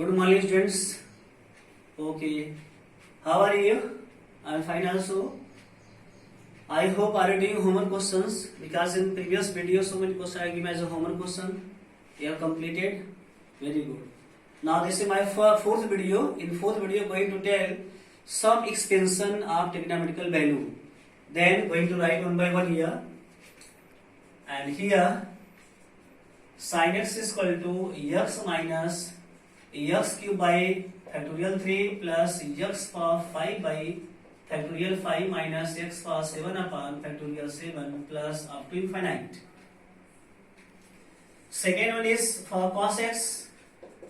Good morning, students. Okay, how are you? I'm fine also. I hope are you doing homework questions because in previous video so many questions I given as a homework question. You have completed. Very good. Now this is my fourth video. In fourth video, going to tell some expansion of trigonometrical value. Then going to write one by one here. And here sin x is equal to x minus x cube by factorial 3 plus x power 5 by factorial 5 minus x power 7 upon factorial 7 plus up to infinite. Second one is for cos x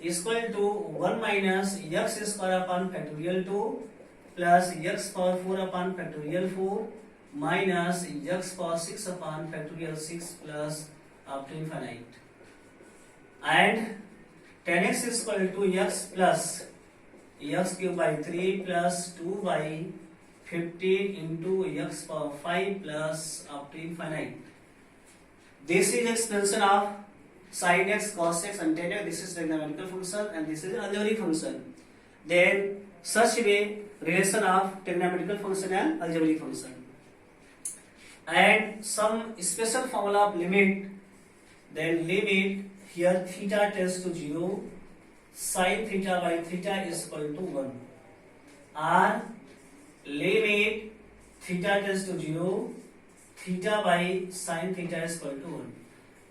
is equal to 1 minus x square upon factorial 2 plus x power 4 upon factorial 4 minus x power 6 upon factorial 6 plus up to infinite. And tan x is equal to x plus x cube by 3 plus 2 by 15 into x power 5 plus up to infinite. This is expansion of sin x, cos x and tan x. This is trigonometrical function and this is algebraic function. Then such way relation of trigonometrical function and algebraic function. And some special formula of limit. Then limit here theta tends to 0, sin theta by theta is equal to 1. Or limit theta tends to 0, theta by sin theta is equal to 1.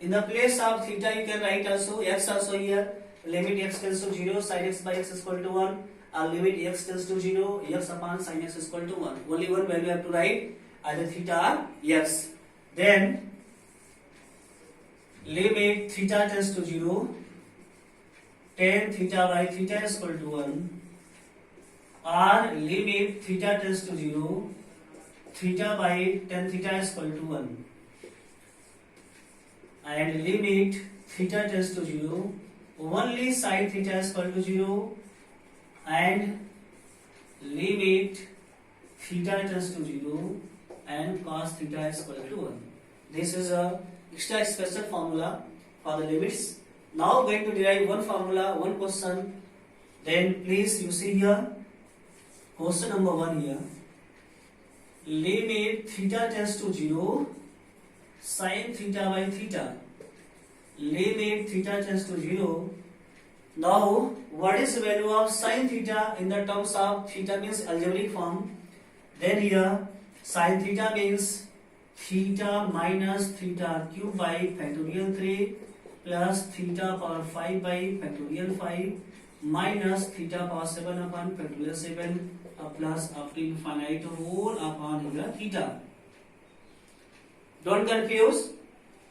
In the place of theta you can write also x also here. Limit x tends to 0, sin x by x is equal to 1. Or limit x tends to 0, x upon sin x is equal to 1. Only one value you have to write, either theta or x. Then limit theta tends to 0, tan theta by theta is equal to 1, or limit theta tends to 0, theta by tan theta is equal to 1, and limit theta tends to 0, only sin theta is equal to 0, and limit theta tends to 0, and cos theta is equal to 1. This is a extra special formula for the limits. Now going to derive one formula, one question. Then please you see here, question number 1 here. Limit theta tends to 0, sin theta by theta. Limit theta tends to 0. Now what is the value of sin theta in the terms of theta means algebraic form? Then here sin theta means theta minus theta cube by factorial 3 plus theta power 5 by factorial 5 minus theta power 7 upon factorial 7 plus up to infinite whole upon here theta. Don't confuse.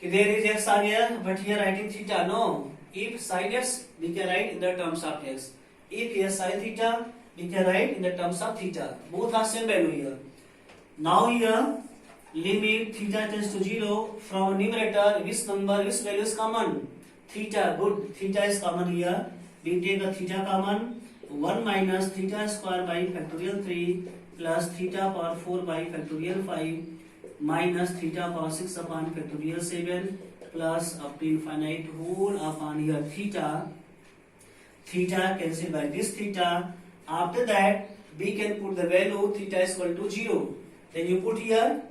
There is x आ गया, but here writing theta. No. If sin x, we can write in the terms of x. If here sin theta, we can write in the terms of theta. Both are same value here. Now here limit theta tends to 0 from numerator, which value is common? Theta. Good. Theta is common here. We take a theta common. 1 minus theta square by factorial 3 plus theta power 4 by factorial 5 minus theta power 6 upon factorial 7 plus up to infinite whole upon here theta. Theta cancelled by this theta. After that we can put the value theta is equal to 0. Then you put here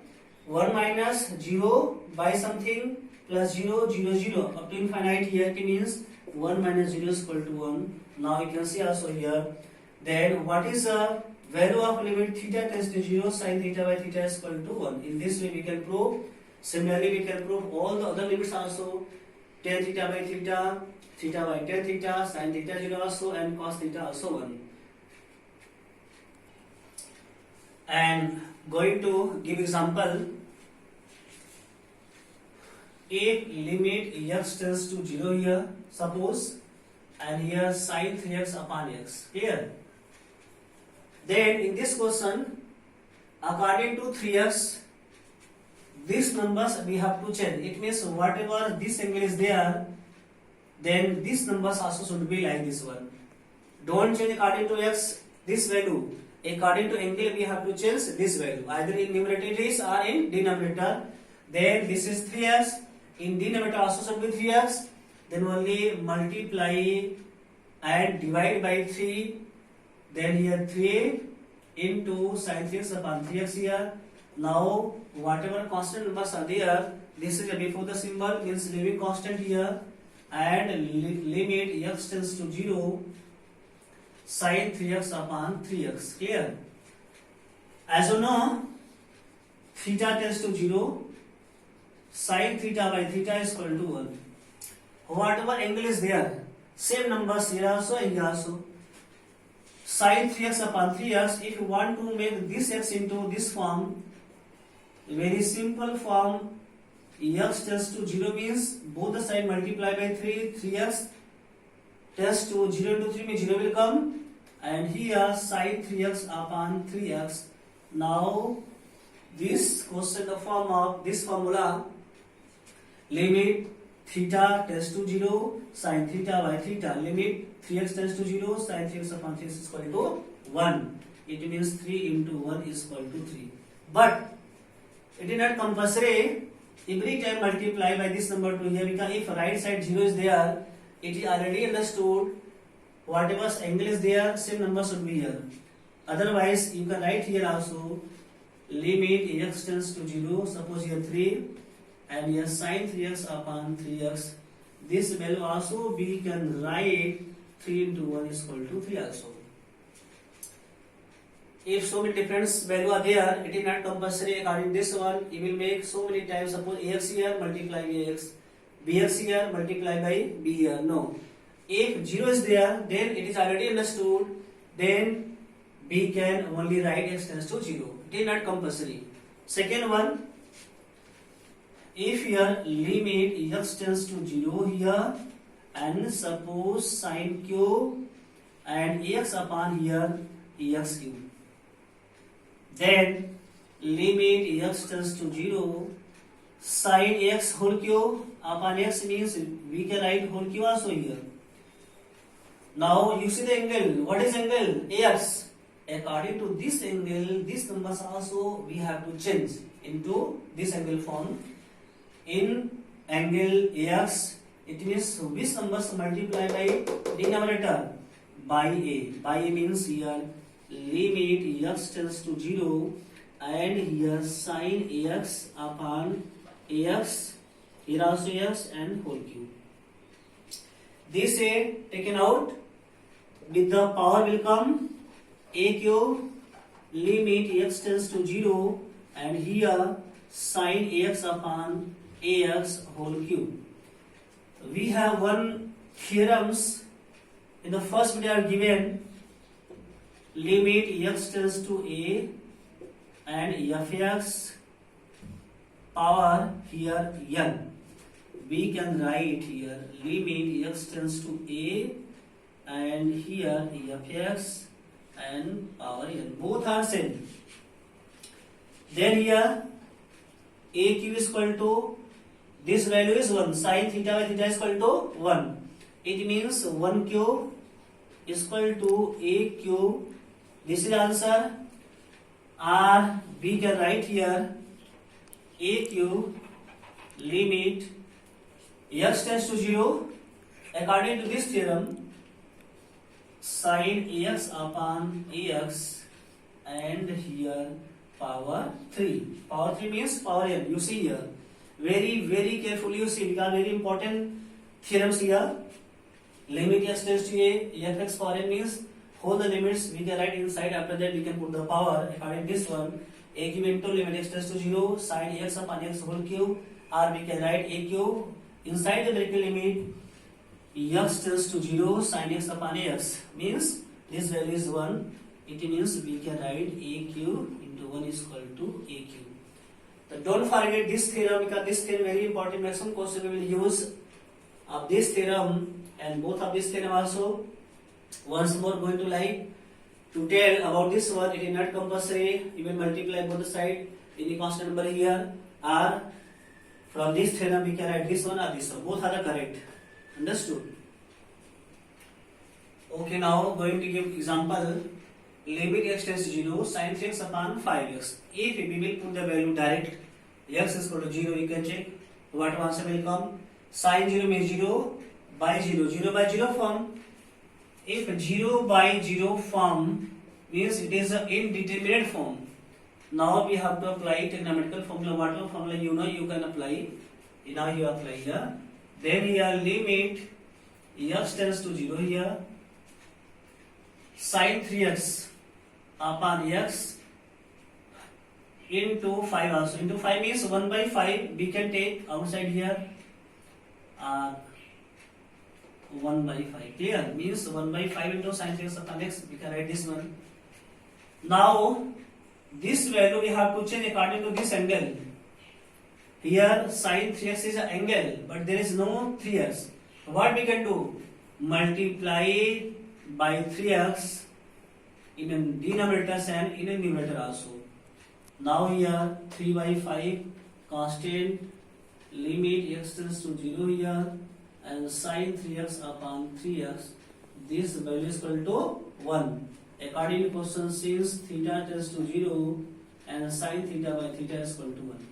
1 minus 0 by something plus 0, 0, 0 up to infinite. Here it means 1 minus 0 is equal to 1. Now you can see also here. Then what is the value of limit theta tends to 0, sin theta by theta is equal to 1. In this way we can prove. Similarly we can prove all the other limits also. Tan theta by theta, theta by tan theta, sin theta 0 also, and cos theta also 1. And going to give example. If limit x tends to 0 here, suppose, and here sin 3x upon x here. Then in this question, according to 3x, these numbers we have to change. It means whatever this angle is there, then these numbers also should be like this one. Don't change according to x this value. According to angle we have to change this value, either in numerator or in denominator. Then this is 3x. In denominator also should be 3x. Then only multiply and divide by 3, then here 3 into sin 3x upon 3x here. Now whatever constant numbers are there, this is before the symbol means living constant here, and limit x tends to 0 sin 3x upon 3x. Clear? As you know, theta tends to 0, sin theta by theta is equal to 1. Whatever angle is there, same numbers here also and here also. Sin 3x upon 3x, if you want to make this x into this form, very simple form, x tends to 0 means both the side multiply by 3, 3x tends to 0 into 3 means 0 will come, and here sin 3x upon 3x. Now this question the form of this formula, limit theta tends to 0 sin theta by theta, limit 3x tends to 0 sin 3x upon 3x is equal to 1. It means 3 into 1 is equal to 3. But it is not compulsory every time multiply by this number to here, because if right side 0 is there, it is already understood whatever angle is there, same number should be here. Otherwise, you can write here also limit x tends to 0, suppose here 3, and here sin 3x upon 3x. This value also we can write 3 into 1 is equal to 3 also. If so many different value are there, it is not compulsory. According to this one, you will make so many times. Suppose ax here multiply by ax, bx here multiply by b here. No. If 0 is there, then it is already understood. Then we can only write x tends to 0. It is not compulsory. Second one, if here limit x tends to 0 here, and suppose sin q and x upon here x cube, then limit x tends to 0 sin x whole cube upon x means we can write whole cube also here. Now you see the angle. What is angle? Ax. According to this angle, these numbers also we have to change into this angle form. In angle Ax, it means which numbers multiply by denominator? By a. By a means here limit x tends to 0, and here sin ax upon ax, here also ax and whole cube. This a taken out, with the power will come a cube, limit x tends to 0, and here sin ax upon ax whole cube. We have one theorems in the first video I have given. Limit x tends to a and fx power here n. We can write here limit x tends to a and here fx and power n. Both are same. Then here a cube is equal to, this value is 1, sin theta by theta is equal to 1. It means 1 cube is equal to a cube. This is the answer. Or we can write here a cube limit x tends to 0. According to this theorem, sin ax upon ax and here power 3. Power 3 means power n. You see here. Very carefully you see, because very important theorems here. Limit x tends to a, fx power n means hold the limits we can write inside. After that we can put the power. According to this one, a cube into limit x tends to 0 sin ax upon x whole cube, or we can write a cube inside the bracket limit x tends to 0 sin x upon ax, means this value is 1. It means we can write a cube into 1 is equal to a cube. So don't forget this theorem, because this theorem very important. Maximum question we will use of this theorem and both of this theorem also. Once more going to like to tell about this one. It is not compulsory. You will multiply both the side any constant number here, or from this theorem we can write this one or this one. Both are the correct. Understood? Okay, now going to give example. Limit x tends to 0 sin 3x upon 5x. If we will put the value direct, x is equal to 0, you can check what answer will come. Sin 0 means 0 by 0. 0 by 0 form. If 0 by 0 form means it is an indeterminate form. Now we have to apply trigonometrical formula. Whatever formula you know, you can apply. Now you apply here. Then here limit x tends to 0 here. Sin 3x upon x into 5 also. Into 5 means 1 by 5 we can take outside here. 1 by 5. Clear? Means 1 by 5 into sin 3x upon x. We can write this one. Now this value we have to change according to this angle. Here sin 3x is an angle, but there is no 3x. What we can do? Multiply by 3x in a denominator and in a numerator also. Now here 3 by 5 constant, limit x tends to 0 here, and sin 3x upon 3x, this value is equal to 1. According to question says theta tends to 0 and sin theta by theta is equal to 1.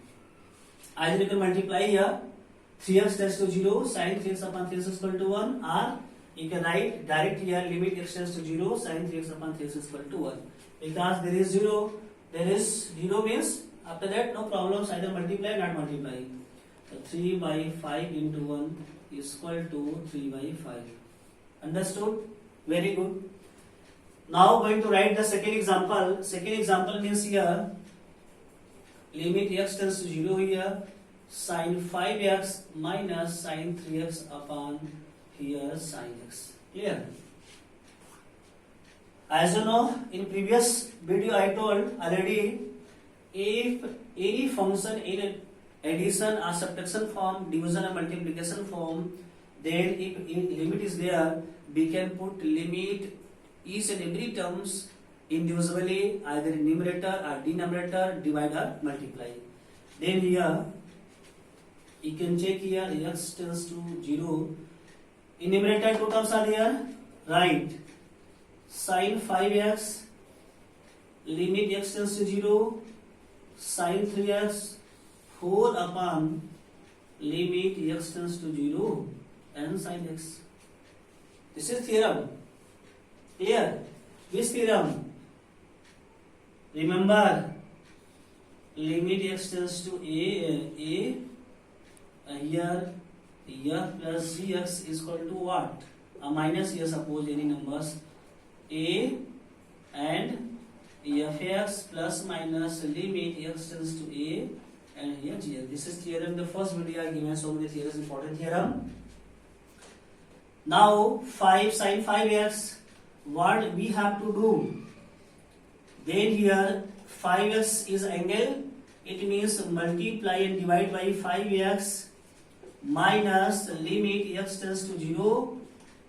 Either you can multiply here 3x tends to 0, sin 3x upon 3x is equal to 1, or you can write direct here limit x tends to 0, sin 3x upon 3x is equal to 1. Because there is 0 means after that no problems, either multiply or not multiply. So 3 by 5 into 1 is equal to 3 by 5. Understood? Very good. Now going to write the second example. Second example means here limit x tends to 0 here, sin 5x minus sin 3x upon here sin x. Clear? As you know, in previous video I told already, if any function in addition or subtraction form, division or multiplication form, then if limit is there, we can put limit each and every terms individually, either in numerator or denominator, divide or multiply. Then here you can check here x tends to 0. In numerator two terms are there. Right. Sin 5x, limit x tends to 0, sin 3x whole upon limit x tends to 0 and sin x. This is theorem. Here, which theorem? Remember, limit x tends to a here f plus gx is equal to what? A minus here, suppose any numbers. A and fx plus minus limit x tends to a and here gx. This is theorem. The first video I given so many theorems, important theorem. Now 5 sin 5x, what we have to do? Then here 5x is angle, it means multiply and divide by 5x minus limit x tends to 0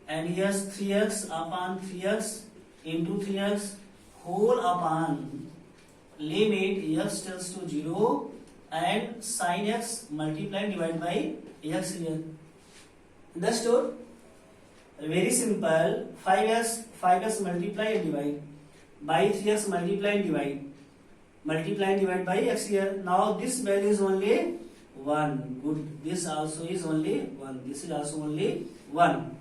and here's 3x upon 3x into 3x whole upon limit x tends to 0 and sin x multiply and divide by x here. Understood? Very simple. 5x multiply and divide by 3x multiply and divide. Multiply and divide by x here. Now this value is only 1. Good. This also is only 1. This is also only 1.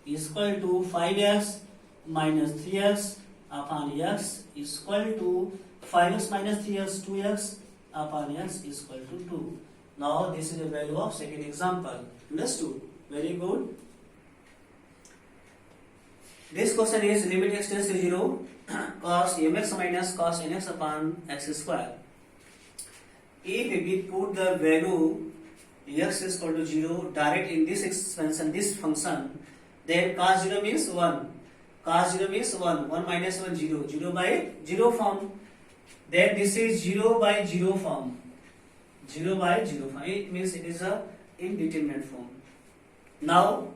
Is equal to 5x minus 3x upon x is equal to 5x minus 3x 2x upon x is equal to 2. Now this is the value of second example. Understood? Very good. This question is limit x tends to 0 cos mx minus cos nx upon x square. If we put the value x is equal to 0 direct in this expansion, this function, then cos 0 means 1. Cos 0 means 1. 1 minus 1 0. 0 by 0 form. Then this is 0 by 0 form. 0 by 0 form. It means it is a indeterminate form. Now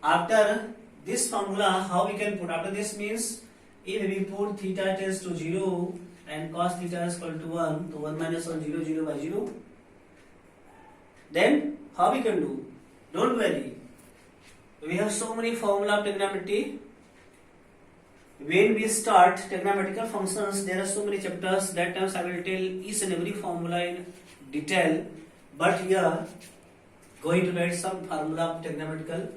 after this formula, how we can put? After this means if we put theta tends to 0 and cos theta is equal to 1, so 1 minus 1 0 0 by 0. Then how we can do? Don't worry. We have so many formula of trigonometry. When we start trigonometrical functions, there are so many chapters. That times I will tell each and every formula in detail. But here, going to write some formula of trigonometrical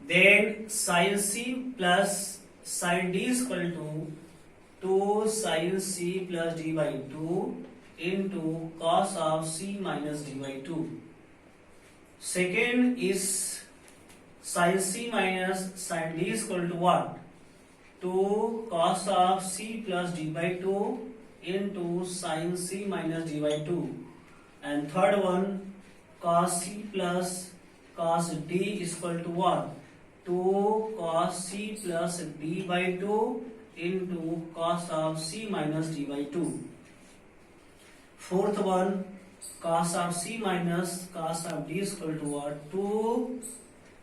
Then sin C plus sin D is equal to 2 sin C plus D by 2 into cos of C minus D by 2. Second is sin C minus sin D is equal to what? 2 cos of C plus D by 2 into sin C minus D by 2. And third one, cos C plus cos D is equal to what? 2 cos C plus D by 2 into cos of C minus D by 2. Fourth one, cos of C minus cos of D is equal to what? 2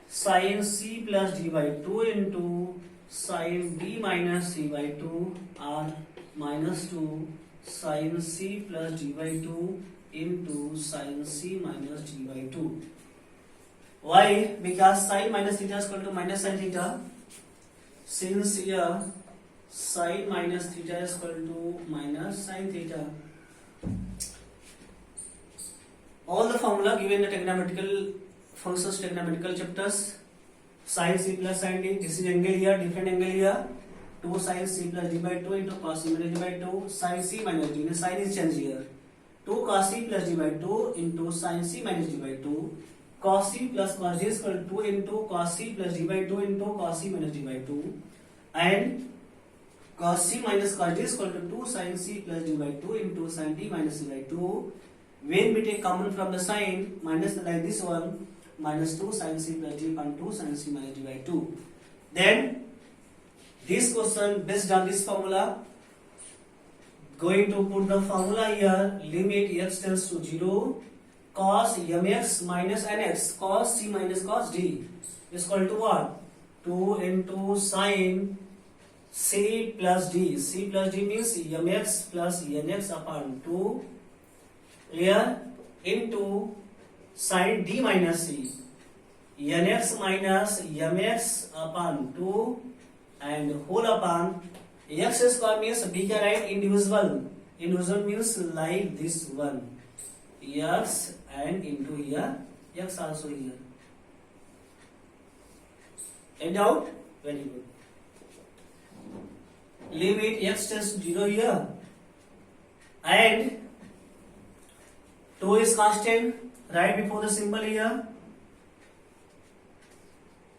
sin C plus D by 2 into sin D minus C by 2 or minus 2 sin C plus D by 2 into sin C minus D by 2. Why? Because sin minus theta is equal to minus sin theta. Since here sin minus theta is equal to minus sin theta. All the formula given in the trigonometrical functions, trigonometrical chapters. Sin C plus sin D. This is angle here, different angle here. 2 sin C plus D by 2 into cos C minus D by 2. Sin C minus D. The sign is changed here. 2 cos C plus D by 2 into sin C minus D by 2. Cos C plus cos D is equal to 2 into cos C plus D by 2 into cos C minus D by 2. And cos C minus cos D is equal to 2 sin C plus D by 2 into sin D minus D by 2. When we take common from the sign, minus like this one, minus 2 sin C plus D upon 2 sin C minus D by 2. Then this question based on this formula, going to put the formula here, limit x tends to 0, cos mx minus nx, cos C minus cos D is equal to what? 2 into sin C plus D. C plus D means mx plus nx upon 2 here into sin D minus C. nx minus mx upon 2 and whole upon x square means we can write indivisible. Indivisible means like this one. X and into here, x also here. Any doubt? Very good. Limit x tends to 0 here. And 2 is constant, right before the symbol here.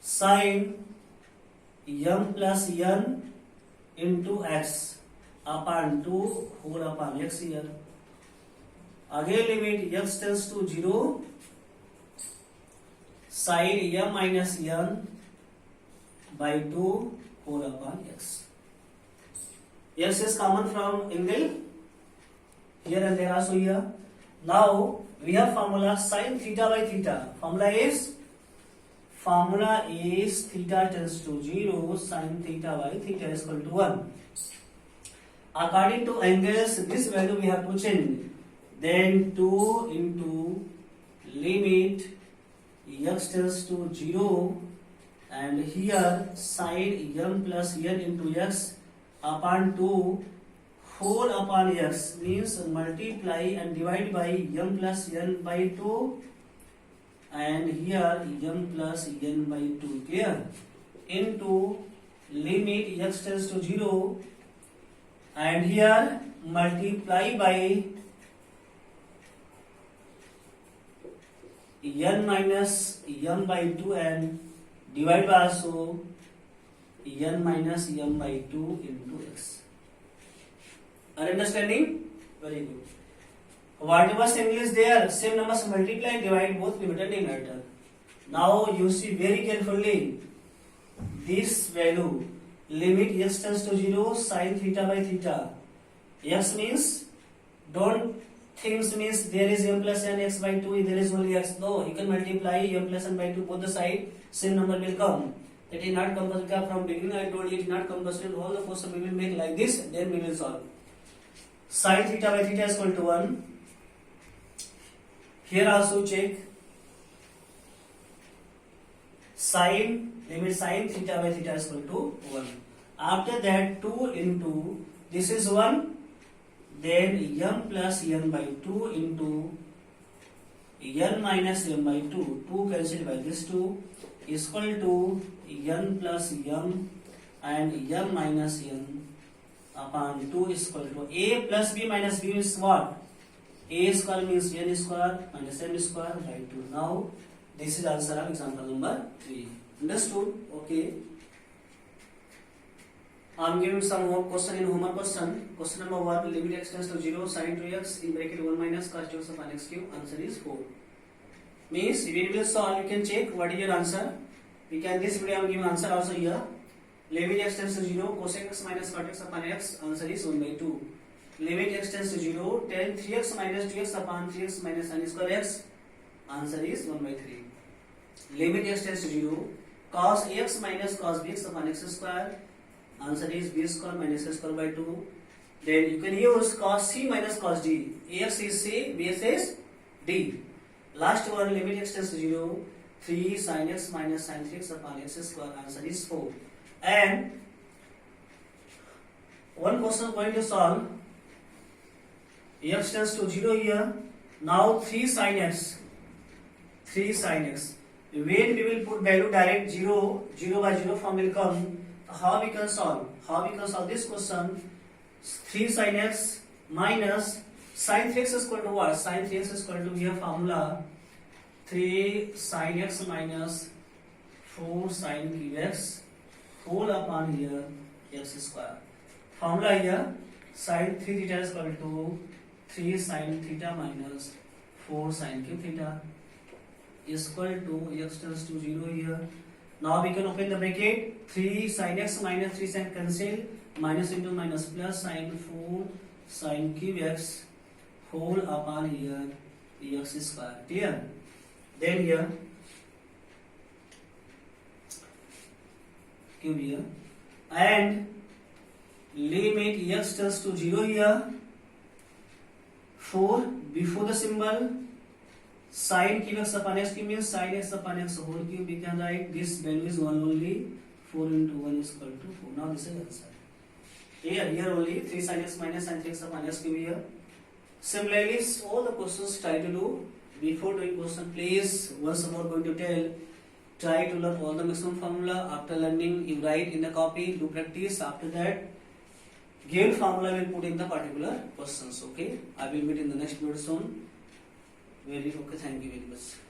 Sin m plus n into x upon 2 whole upon x here. Again limit x tends to 0. Sin m minus n by 2 whole upon x. X is common from angle here and there also here. Now we have formula sin theta by theta. Formula is theta tends to 0, sin theta by theta is equal to 1. According to angles, this value we have to change. Then 2 into limit x tends to 0 and here sin m plus n into x upon 2 whole upon x means multiply and divide by m plus n by 2 and here m plus n by 2 clear into limit x tends to 0 and here multiply by n minus m by 2 and divide by also n minus m by 2 into x. Are you understanding? Very good. Whatever symbol is there, same numbers multiply and divide both limit and denominator. Now you see very carefully this value. Limit x tends to 0, sin theta by theta. X means, don't think means there is m plus n x by 2, there is only x. No, you can multiply m plus n by 2 both the side, same number will come. That is not compulsory. From beginning I told you it is not compulsory. All the question we will make like this, then we will solve. Sin theta by theta is equal to 1. Here also check. Limit sin theta by theta is equal to 1. After that 2 into, this is 1, then m plus n by 2 into n minus m by 2. 2 cancelled by this 2. is equal to n plus m and m minus n upon 2 is equal to a plus b minus b means what? A square means n square minus m square by 2. Now this is answer of example number 3. Understood? Okay. I am giving some more question in homework question. Question number 1, limit x tends to 0 sin 2x in bracket 1 minus cos 2x upon x cube. Answer is 4. Means when we will solve, you can check what is your answer. We can this video I am giving answer also here. Limit x tends to 0 cosec x minus cot x upon x. Answer is 1 by 2. Limit x tends to 0 tan 3x minus 2x upon 3x minus sin square x. Answer is 1 by 3. Limit x tends to 0 cos ax minus cos bx upon x square. Answer is b square minus a square by 2. Then you can use cos c minus cos d. Ax is c, bx is d. Last one, limit x tends to 0, 3 sin x minus sin 3x upon x square. Answer is 4. And one question going to solve. X tends to 0 here. Now 3 sin x. 3 sin x. When we will put value direct 0, 0 by 0 form will come. How we can solve? How we can solve this question? 3 sin x minus sin 3x is equal to what? Sin 3x is equal to here formula 3 sin x minus 4 sin cube x whole upon here x square. Formula here sin 3 theta is equal to 3 sin theta minus 4 sin cube theta is equal to x tends to 0 here. Now we can open the bracket. 3 sin x minus 3 sin cancel, minus into minus plus sin 4 sin cube x whole upon here x square. Clear? Then here cube here and limit x tends to 0 here. 4 before the symbol sin cube x upon x cube means sin x upon x whole cube. We can write this value is 1 only. 4 into 1 is equal to 4. Now this is answer. Here only 3 sin x minus sin 3x upon x cube here. Similarly, all the questions try to do. Before doing question, please once more going to tell. Try to learn all the maximum formula. After learning, you write in the copy. Do practice. After that, given formula will put in the particular questions. Okay. I will meet in the next video soon. Very okay. Thank you very much.